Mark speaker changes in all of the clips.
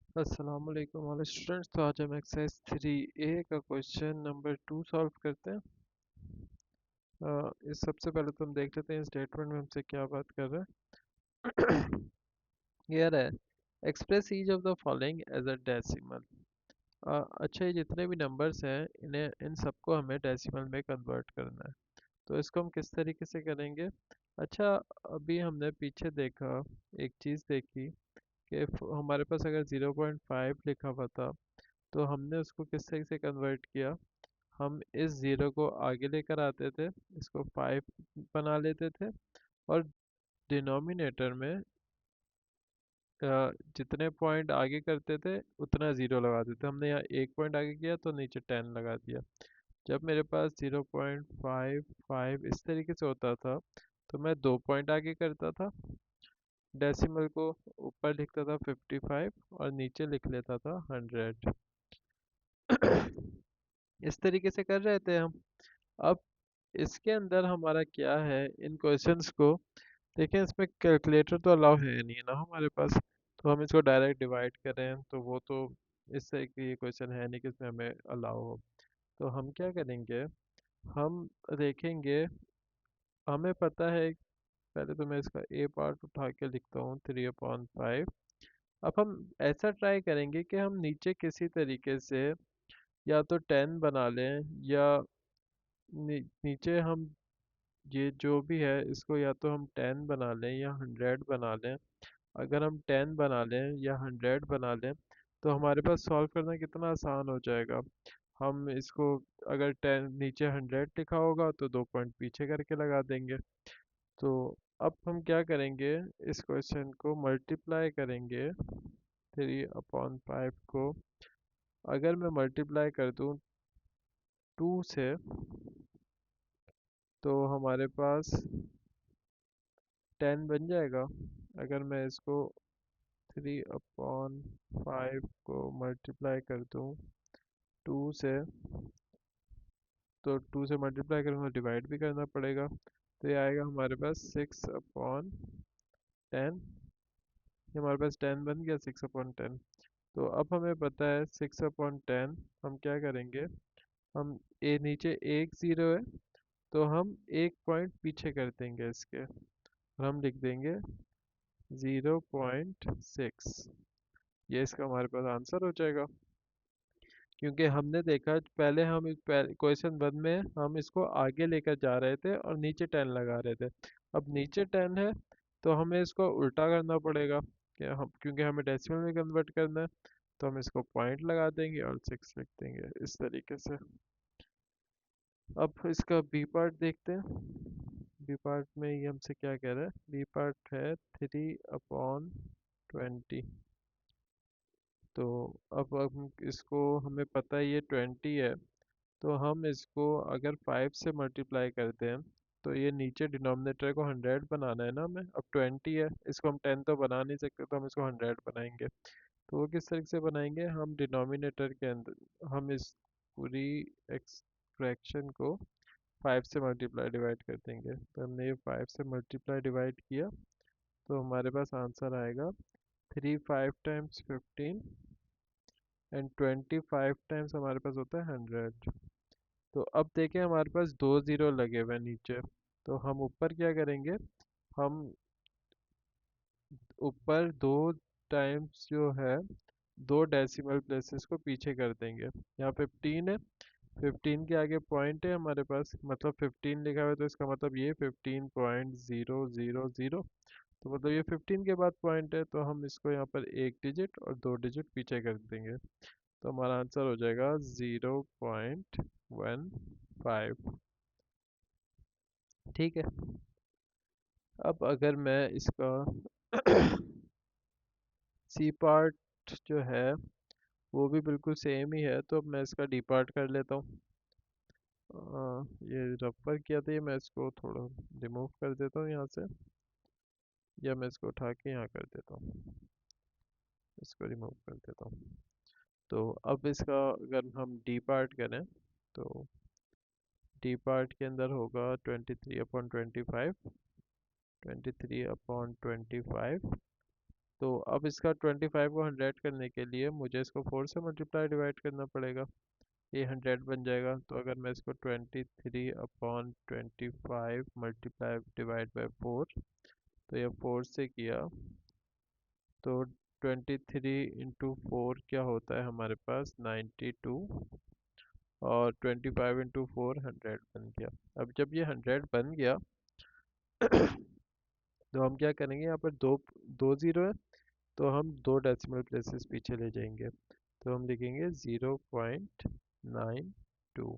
Speaker 1: अस्सलाम वालेकुम वाले स्टूडेंट्स। तो आज हम एक्सरसाइज 3A का क्वेश्चन नंबर 2 सॉल्व करते हैं। इस सबसे पहले तो हम देख लेते हैं स्टेटमेंट में हमसे क्या बात कर रहा है। क्लियर है। Express each of the following as a decimal. अच्छा, ये जितने भी नंबर्स हैं इन्हें इन सबको हमें डेसिमल में कन्वर्ट करना है। तो इसको हम किस तरीके से करेंगे? अच्छा, अभी हमने पीछे देखा, एक चीज़ देखी कि हमारे पास अगर 0.5 लिखा हुआ था तो हमने उसको किस तरीके से कन्वर्ट किया। हम इस ज़ीरो को आगे लेकर आते थे, इसको 5 बना लेते थे और डिनोमिनेटर में जितने पॉइंट आगे करते थे उतना ज़ीरो लगा देते। हमने यहाँ एक पॉइंट आगे किया तो नीचे 10 लगा दिया। जब मेरे पास 0.55 इस तरीके से होता था तो मैं 2 पॉइंट आगे करता था, डेसिमल को ऊपर लिखता था 55 और नीचे लिख लेता था 100। इस तरीके से कर रहे थे हम। अब इसके अंदर हमारा क्या है, इन क्वेश्चंस को देखें, इसमें कैलकुलेटर तो अलाउ है नहीं ना हमारे पास। तो हम इसको डायरेक्ट डिवाइड करें तो वो तो इससे कि ये क्वेश्चन है नहीं कि इसमें हमें अलाउ हो। तो हम क्या करेंगे, हम देखेंगे, हमें पता है। पहले तो मैं इसका ए पार्ट उठा के लिखता हूँ 3/5। अब हम ऐसा ट्राई करेंगे कि हम नीचे किसी तरीके से या तो 10 बना लें या नीचे हम ये जो भी है इसको या तो हम 10 बना लें या 100 बना लें। अगर हम 10 बना लें या 100 बना लें तो हमारे पास सॉल्व करना कितना आसान हो जाएगा। हम इसको अगर 10 नीचे 100 लिखा होगा तो 2 पॉइंट पीछे करके लगा देंगे। तो अब हम क्या करेंगे, इस क्वेश्चन को मल्टीप्लाई करेंगे 3/5 को। अगर मैं मल्टीप्लाई कर दूं 2 से तो हमारे पास 10 बन जाएगा। अगर मैं इसको 3/5 को मल्टीप्लाई कर दूं 2 से, तो 2 से मल्टीप्लाई करूँगा, डिवाइड भी करना पड़ेगा। तो ये आएगा हमारे पास 6/10। ये हमारे पास 10 बन गया, 6/10। तो अब हमें पता है 6/10 हम क्या करेंगे, हम नीचे एक ज़ीरो है तो हम एक पॉइंट पीछे कर देंगे इसके और हम लिख देंगे 0.6। ये इसका हमारे पास आंसर हो जाएगा। क्योंकि हमने देखा पहले हम क्वेश्चन वन में हम इसको आगे लेकर जा रहे थे और नीचे 10 लगा रहे थे। अब नीचे 10 है तो हमें इसको उल्टा करना पड़ेगा कि हम, क्योंकि हमें डेसिमल में कन्वर्ट करना है। तो हम इसको पॉइंट लगा देंगे और 6 लिख देंगे इस तरीके से। अब इसका बी पार्ट देखते हैं। बी पार्ट में ये हमसे क्या कह रहा है, बी पार्ट है 3/20। तो अब हम इसको, हमें पता है ये 20 है तो हम इसको अगर 5 से मल्टीप्लाई करते हैं तो ये नीचे डिनोमिनेटर को 100 बनाना है ना हमें। अब 20 है, इसको हम 10 तो बना नहीं सकते तो हम इसको 100 बनाएंगे। तो वो किस तरीके से बनाएंगे, हम डिनोमिनेटर के अंदर हम इस पूरी एक्सप्रेशन को 5 से मल्टीप्लाई डिवाइड कर देंगे। तो हमने ये 5 से मल्टीप्लाई डिवाइड किया तो हमारे पास आंसर आएगा 3 5 टाइम्स 15 एंड 25 टाइम्स हमारे पास होता है 100। तो अब देखें हमारे पास दो ज़ीरो लगे हुए हैं नीचे। तो हम ऊपर क्या करेंगे, हम ऊपर दो टाइम्स जो है दो डेसिमल प्लेसेस को पीछे कर देंगे। यहाँ 15 है, 15 के आगे पॉइंट है हमारे पास, मतलब 15 लिखा हुआ है तो इसका मतलब ये 15.000। तो मतलब ये 15 के बाद पॉइंट है तो हम इसको यहाँ पर एक डिजिट और दो डिजिट पीछे कर देंगे। तो हमारा आंसर हो जाएगा 0.15। ठीक है। अब अगर मैं इसका सी पार्ट जो है वो भी बिल्कुल सेम ही है तो अब मैं इसका डी पार्ट कर लेता हूँ। ये रबर किया था, ये मैं इसको थोड़ा रिमूव कर देता हूँ यहाँ से, या मैं इसको उठा के यहाँ कर देता हूँ, इसको रिमूव कर देता हूँ। तो अब इसका अगर हम डी पार्ट करें तो डी पार्ट के अंदर होगा 23/25। 23/25 तो अब इसका 25 को 100 करने के लिए मुझे इसको 4 से मल्टीप्लाई डिवाइड करना पड़ेगा। ये 100 बन जाएगा। तो अगर मैं इसको 23/25 मल्टीप्लाई डिवाइड बाई 4, तो ये 4 से किया तो 23 × 4 क्या होता है हमारे पास 92, और 25 × 4 100 बन गया। अब जब ये 100 बन गया तो हम क्या करेंगे, यहाँ पर दो दो ज़ीरो है, तो हम दो डेसिमल प्लेसेस पीछे ले जाएंगे। तो हम लिखेंगे 0.92।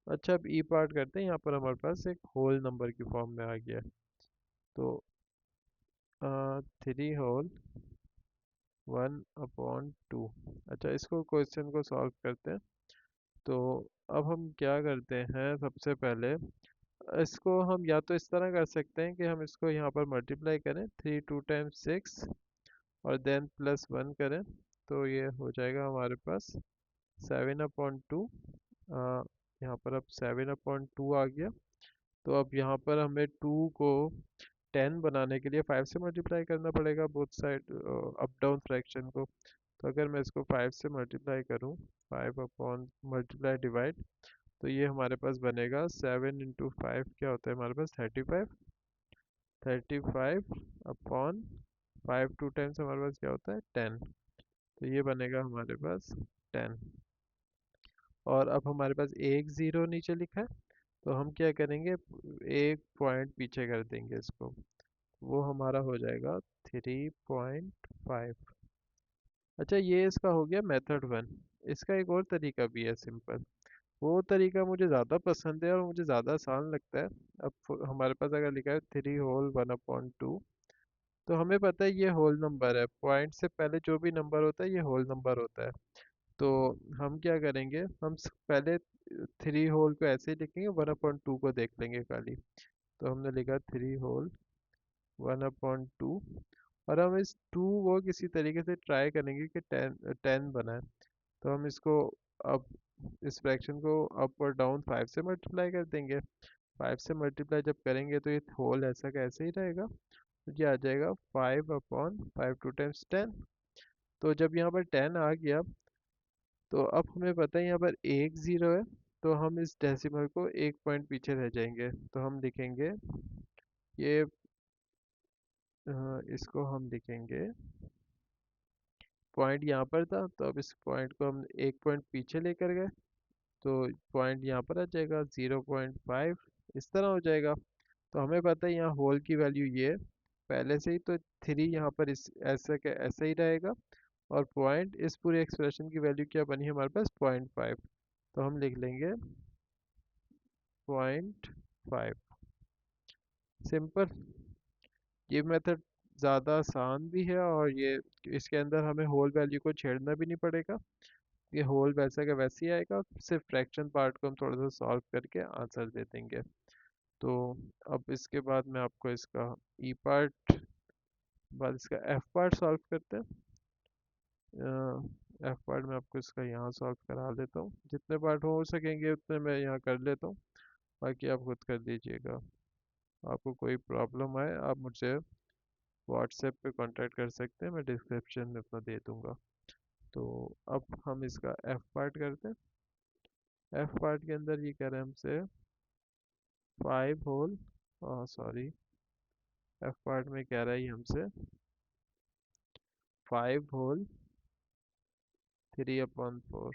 Speaker 1: अच्छा, अब ई पार्ट करते हैं। यहाँ पर हमारे पास एक होल नंबर की फॉर्म में आ गया है। तो 3/1/2। अच्छा, इसको क्वेश्चन को सॉल्व करते हैं। तो अब हम क्या करते हैं, सबसे पहले इसको हम या तो इस तरह कर सकते हैं कि हम इसको यहाँ पर मल्टीप्लाई करें, 3 2 टाइम्स 6 और देन +1 करें। तो ये हो जाएगा हमारे पास 7/2। यहाँ पर अब 7/2 आ गया। तो अब यहाँ पर हमें 2 को 10 बनाने के लिए 5 से मल्टीप्लाई करना पड़ेगा both side up down fraction को। तो अगर मैं इसको 5 से मल्टीप्लाई करूँ, 5 अपॉन मल्टीप्लाई डिवाइड, तो ये हमारे पास बनेगा 7 × 5 क्या होता है हमारे पास 35। 35/5 2 टाइम्स हमारे पास क्या होता है 10। तो ये बनेगा हमारे पास 10। और अब हमारे पास एक ज़ीरो नीचे लिखा है, तो हम क्या करेंगे, एक पॉइंट पीछे कर देंगे इसको। वो हमारा हो जाएगा 3.5। अच्छा, ये इसका हो गया मेथड 1। इसका एक और तरीका भी है सिंपल। वो तरीका मुझे ज़्यादा पसंद है और मुझे ज़्यादा आसान लगता है। अब हमारे पास अगर लिखा है 3 होल 1/2, तो हमें पता है ये होल नंबर है। पॉइंट से पहले जो भी नंबर होता है ये होल नंबर होता है। तो हम क्या करेंगे, हम पहले 3 होल को ऐसे ही लिखेंगे, 1/2 को देख लेंगे खाली। तो हमने लिखा 3 होल 1/2, और हम इस 2 को किसी तरीके से ट्राई करेंगे कि 10 बनाए। तो हम इसको अब इस फ्रैक्शन को अप और डाउन 5 से मल्टीप्लाई कर देंगे। 5 से मल्टीप्लाई जब करेंगे तो ये होल ऐसा का ऐसे ही रहेगा। तो ये आ जाएगा 5/5 2 टाइम्स 10। तो जब यहाँ पर 10 आ गया, तो अब हमें पता है यहाँ पर एक ज़ीरो है, तो हम इस डेसिमल को एक पॉइंट पीछे रह जाएंगे। तो हम लिखेंगे ये इसको हम लिखेंगे, पॉइंट यहाँ पर था, तो अब इस पॉइंट को हम एक पॉइंट पीछे लेकर गए। तो पॉइंट यहाँ पर आ जाएगा 0.5, इस तरह हो जाएगा। तो हमें पता है यहाँ होल की वैल्यू ये है पहले से ही, तो 3 यहाँ पर इस ऐसा का ऐसा ही रहेगा। और पॉइंट, इस पूरे एक्सप्रेशन की वैल्यू क्या बनी हमारे पास 0.5। तो हम लिख लेंगे 0.5। सिंपल। ये मेथड ज़्यादा आसान भी है, और ये इसके अंदर हमें होल वैल्यू को छेड़ना भी नहीं पड़ेगा। ये होल वैसा का वैसे ही आएगा, सिर्फ फ्रैक्शन पार्ट को हम थोड़ा सा सॉल्व करके आंसर दे देंगे। तो अब इसके बाद मैं आपको इसका ई पार्ट, बाद इसका एफ पार्ट सॉल्व करते हैं। एफ पार्ट में आपको इसका यहाँ सॉल्व करा लेता हूँ, जितने पार्ट हो सकेंगे उतने मैं यहाँ कर लेता हूँ, बाकी आप खुद कर दीजिएगा। आपको कोई प्रॉब्लम आए आप मुझसे व्हाट्सएप पे कांटेक्ट कर सकते हैं, मैं डिस्क्रिप्शन में अपना दे दूँगा। तो अब हम इसका एफ पार्ट करते हैं। एफ पार्ट के अंदर ये कह रहे हैं हमसे 5 होल, सॉरी, एफ पार्ट में कह रहा है ये हमसे 5 होल 3/4।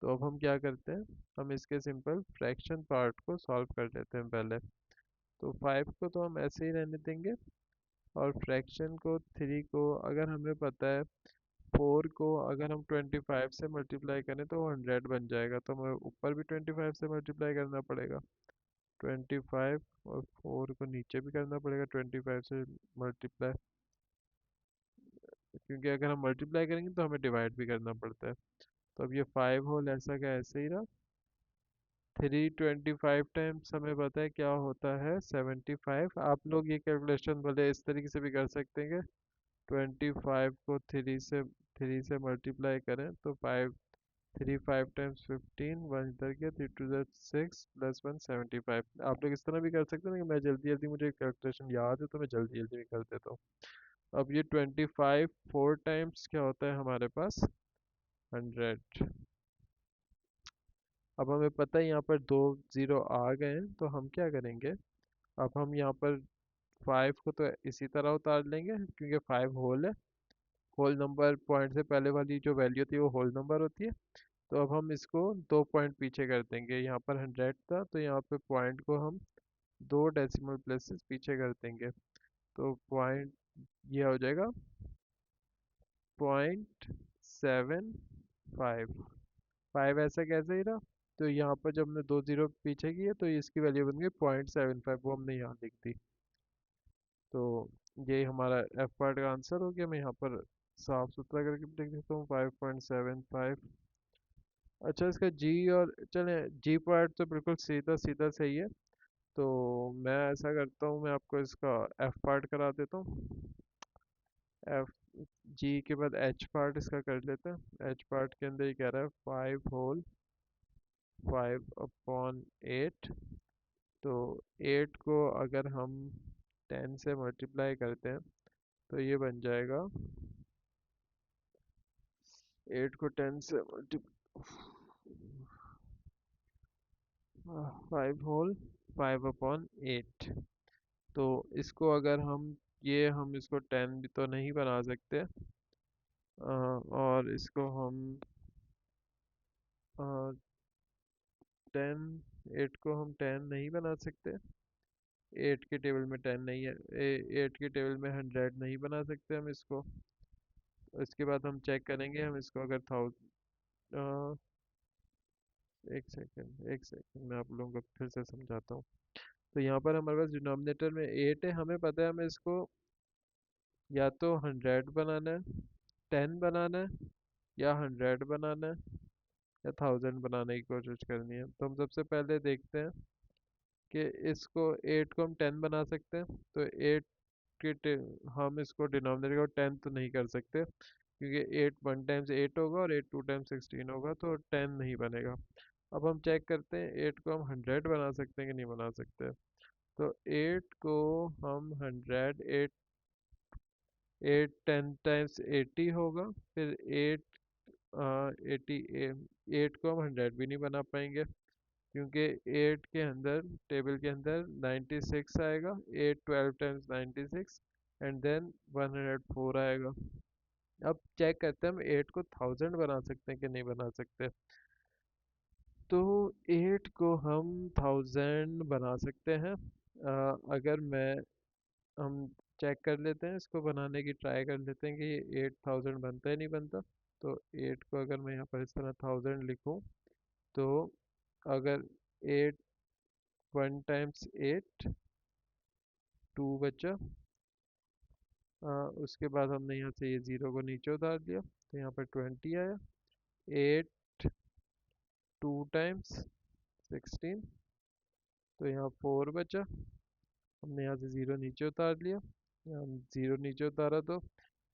Speaker 1: तो अब हम क्या करते हैं, हम इसके सिंपल फ्रैक्शन पार्ट को सॉल्व कर लेते हैं पहले। तो 5 को तो हम ऐसे ही रहने देंगे, और फ्रैक्शन को 3 को अगर हमें पता है 4 को अगर हम 25 से मल्टीप्लाई करें तो 100 बन जाएगा, तो हमें ऊपर भी 25 से मल्टीप्लाई करना पड़ेगा। 25 और 4 को नीचे भी करना पड़ेगा 25 से मल्टीप्लाई, क्योंकि अगर हम मल्टीप्लाई करेंगे तो हमें डिवाइड भी करना पड़ता है। तो अब ये 5 होल ऐसा का ऐसे ही रहा। 325 टाइम्स हमें पता है क्या होता है 75। आप लोग ये कैलकुलेशन भले इस तरीके से भी कर सकते हैं कि 25 को 3 से मल्टीप्लाई करें, तो 5 1 इधर गया, 3 2 6 +1 75। आप लोग इस तरह भी कर सकते हैं, लेकिन मैं जल्दी जल्दी मुझे कैलकुलेशन याद है तो मैं जल्दी जल्दी भी कर देता हूँ। अब ये 25 फोर टाइम्स क्या होता है हमारे पास 100। अब हमें पता है यहाँ पर दो ज़ीरो आ गए हैं, तो हम क्या करेंगे, अब हम यहाँ पर 5 को तो इसी तरह उतार लेंगे क्योंकि 5 होल है। होल नंबर पॉइंट से पहले वाली जो वैल्यू थी वो होल नंबर होती है। तो अब हम इसको 2 पॉइंट पीछे कर देंगे, यहाँ पर 100 था तो यहाँ पे पॉइंट को हम 2 डेसिमल प्लेसेस पीछे कर देंगे। तो पॉइंट ये हो जाएगा 0.75। 5 ऐसा कैसे ही रहा, तो यहाँ पर जब हमने 2 ज़ीरो पीछे किए तो इसकी वैल्यू बन गई 0.75, वो हमने यहाँ लिख दी। तो यही हमारा एफ पार्ट का आंसर हो गया। मैं यहाँ पर साफ सुथरा करके लिख देता हूँ 5.75। अच्छा, इसका जी और चले, जी पार्ट तो बिल्कुल सीधा सीधा सही है। तो मैं ऐसा करता हूँ, मैं आपको इसका एफ पार्ट करा देता हूँ। एफ जी के बाद एच पार्ट इसका कर लेते हैं। एच पार्ट के अंदर ये कह रहा है 5 होल 5/8। तो 8 को अगर हम 10 से मल्टीप्लाई करते हैं तो ये बन जाएगा, 8 को 10 से मल्टीप्लाई, 5 होल 5/8। तो इसको अगर हम, ये हम इसको 10 भी तो नहीं बना सकते, और इसको हम 10, 8 को हम 10 नहीं बना सकते। 8 के टेबल में 10 नहीं है, 8 के टेबल में 100 नहीं बना सकते हम इसको। इसके बाद हम चेक करेंगे, हम इसको अगर एक सेकंड मैं आप लोगों को फिर से समझाता हूँ। तो यहाँ पर हमारे पास डिनोमिनेटर में 8 है, हमें पता है हमें इसको या तो 100 बनाना है, 10 बनाना है, या 100 बनाना है, या 1000 बनाने की कोशिश करनी है। तो हम सबसे पहले देखते हैं कि इसको 8 को हम 10 बना सकते हैं। तो 8 हम इसको डिनोमिनेटर को 10 तो नहीं कर सकते क्योंकि 8 वन टाइम्स 8 होगा और 8 टू टाइम्स 16 होगा, तो 10 नहीं बनेगा। अब हम चेक करते हैं 8 को हम 100 बना सकते हैं कि नहीं बना सकते। तो 8 को हम 100, 8 8 10 टाइम्स 80 होगा, फिर 8 80, 8 को हम 100 भी नहीं बना पाएंगे क्योंकि 8 के अंदर, टेबल के अंदर 96 आएगा। 8 12 टाइम्स 96 एंड देन 104 आएगा। अब चेक करते हैं हम 8 को 1000 बना सकते हैं कि नहीं बना सकते। तो 8 को हम 1000 बना सकते हैं। अगर मैं, हम चेक कर लेते हैं, इसको बनाने की ट्राई कर लेते हैं कि ये 8000 बनता है नहीं बनता। तो 8 को अगर मैं यहाँ पर इस तरह 1000 लिखूँ, तो अगर 8 वन टाइम्स 8 2 बचा, उसके बाद हमने यहाँ से ये ज़ीरो को नीचे उतार दिया तो यहाँ पर 20 आया। 8 टू टाइम्स 16, तो यहाँ 4 बचा। हमने यहाँ से ज़ीरो नीचे उतार लिया, यहाँ ज़ीरो नीचे उतारा तो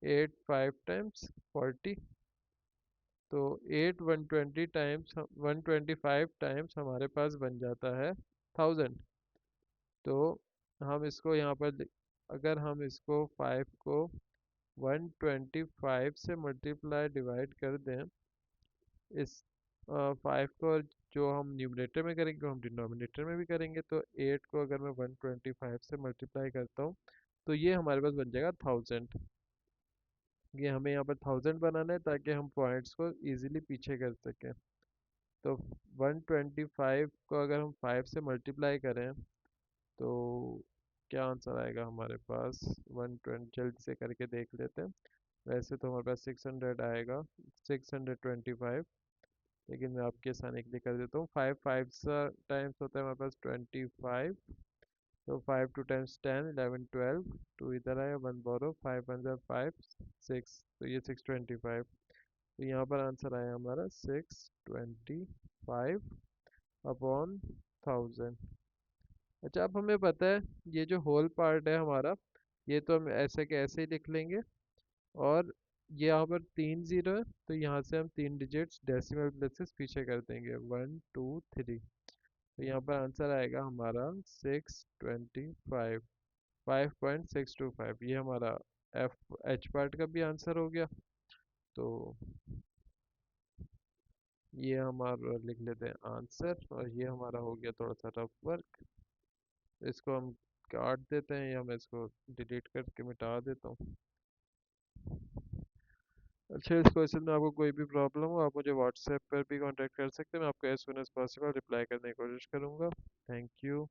Speaker 1: 8 5 टाइम्स 40। तो 8 125 टाइम्स हमारे पास बन जाता है 1000। तो हम इसको यहाँ पर अगर हम इसको 5 को 125 से मल्टीप्लाई डिवाइड कर दें, इस 5 को जो हम न्यूमरेटर में करेंगे वो हम डिनोमिनेटर में भी करेंगे। तो 8 को अगर मैं 125 से मल्टीप्लाई करता हूँ तो ये हमारे पास बन जाएगा 1000। ये हमें यहाँ पर 1000 बनाना है ताकि हम पॉइंट्स को इजीली पीछे कर सकें। तो 125 को अगर हम 5 से मल्टीप्लाई करें तो क्या आंसर आएगा हमारे पास, 120 जल्दी से करके देख लेते हैं। वैसे तो हमारे पास 600 आएगा, 625, लेकिन मैं आपके आसानी के लिए कर देता हूँ। 5 5 टाइम्स होता है हमारे पास 25। तो 5 टू टाइम्स 10 11 12, 2 इधर आया, 1 बोरो, 5 1 जा 5 6, तो ये 625। तो यहाँ पर आंसर आया हमारा 625 अपॉन 1000। अच्छा, अब हमें पता है ये जो होल पार्ट है हमारा, ये तो हम ऐसे के ऐसे ही लिख लेंगे। और ये यहाँ पर 3 ज़ीरो है तो यहाँ से हम 3 डिजिट्स डेसिमल प्लेसेस पीछे कर देंगे, 1 2 3। तो यहाँ पर आंसर आएगा हमारा 625, 5.625, ये हमारा एफ एच पार्ट का भी आंसर हो गया। तो ये हमारा लिख लेते हैं आंसर, और ये हमारा हो गया थोड़ा सा रफ वर्क। इसको हम काट देते हैं, या मैं इसको डिलीट करके मिटा देता हूँ। अच्छा, इस क्वेश्चन में आपको कोई भी प्रॉब्लम हो आप मुझे व्हाट्सएप पर भी कांटेक्ट कर सकते हैं, मैं आपको as soon as possible reply करने की कोशिश करूँगा। Thank you.